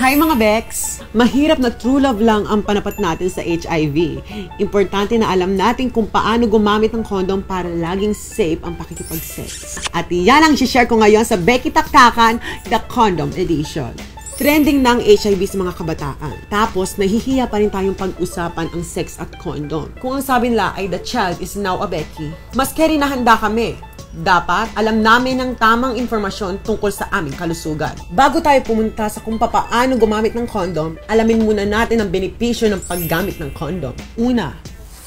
Hi mga Bex! Mahirap na true love lang ang panapat natin sa HIV. Importante na alam natin kung paano gumamit ng condom para laging safe ang pakikipag-sex. At yan ang share ko ngayon sa Becky Taktakan, The Condom Edition. Trending ng HIV sa mga kabataan. Tapos, nahihiya pa rin tayong pag-usapan ang sex at condom. Kung ang sabi nila ay the child is now a Becky, mas keri na handa kami. Dapat alam namin ng tamang informasyon tungkol sa aming kalusugan. Bago tayo pumunta sa kung paano gumamit ng condom, alamin muna natin ang benepisyo ng paggamit ng condom. Una,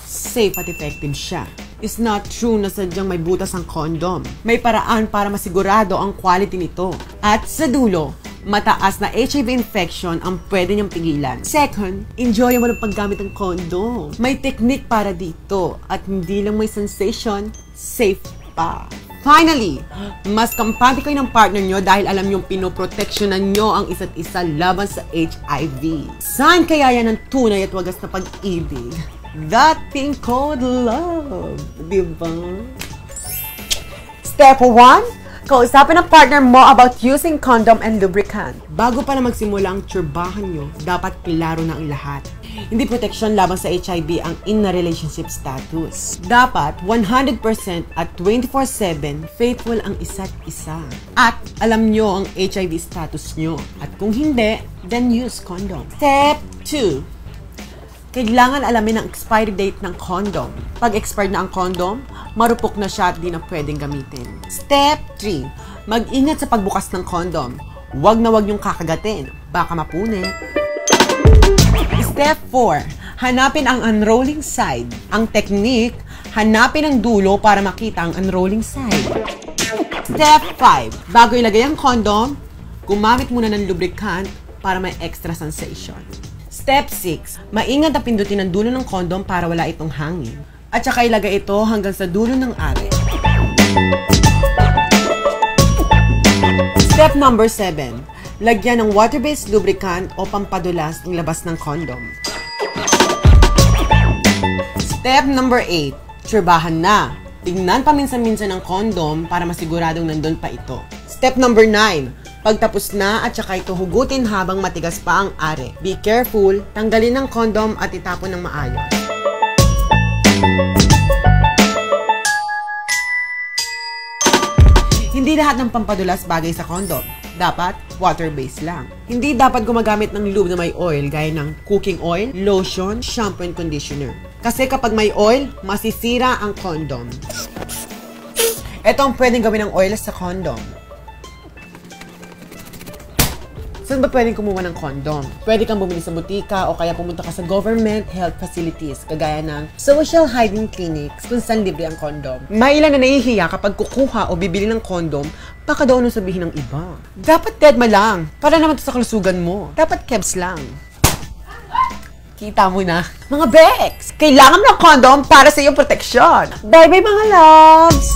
safe at effective siya. It's not true na sadyang may butas ang condom. May paraan para masigurado ang quality nito. At sa dulo, mataas na HIV infection ang pwede niyang pigilan. Second, enjoy mo ng paggamit ng condom. May technique para dito at hindi lang may sensation, safe pa. Finally, mas kampante kayo ng partner nyo dahil alam nyong pinoproteksyonan nyo ang isa't isa laban sa HIV. Saan kaya yan ang tunay at wagas na pag-ibig? That thing called love. Diba? Step 1. Kausapin ang partner mo about using condom and lubricant. Bago pa na magsimula ang tsurbahan nyo, dapat klaro na ang lahat. Hindi proteksyon laban sa HIV ang in a relationship status. Dapat 100% at 24/7 faithful ang isa't isa. At alam nyo ang HIV status nyo. At kung hindi, then use condom. Step 2. Kailangan alamin ang expiry date ng condom. Pag expired na ang condom, marupok na siya at di na pwedeng gamitin. Step 3. Mag-ingat sa pagbukas ng condom. Huwag na huwag niyong kakagatin. Baka mapunit. Step 4. Hanapin ang unrolling side. Ang technique, hanapin ang dulo para makita ang unrolling side. Step 5. Bago ilagay ang condom, gumamit muna ng lubricant para may extra sensation. Step 6. Maingat na pindutin ang dulo ng condom para wala itong hangin. At saka ilagay ito hanggang sa dulo ng are. Step number 7. Lagyan ng water-based lubricant o pampadulas ang labas ng condom. Step number 8. Tsurbahan na. Tingnan paminsan-minsan ang condom para masiguradong nandun pa ito. Step number 9. Pagtapos na at saka ito hugutin habang matigas pa ang are. Be careful, tanggalin ang condom at itapon ng maayos. Hindi lahat ng pampadulas bagay sa condom. Dapat water-based lang. Hindi dapat gumagamit ng lube na may oil gaya ng cooking oil, lotion, shampoo, and conditioner. Kasi kapag may oil, masisira ang condom. Ito ang pwedeng gawin ng oil sa condom. Saan ba pwedeng kumuha ng condom? Pwede kang bumili sa butika o kaya pumunta ka sa government health facilities kagaya ng social hygiene clinics kung saan libre ang condom. May ilan na nahihiya kapag kukuha o bibili ng condom baka daw anong sabihin ng iba. Dapat deadma lang. Para naman ito sa kalusugan mo. Dapat kebs lang. Kita mo na. Mga Bex! Kailangan ng condom para sa iyong proteksyon. Bye-bye mga loves!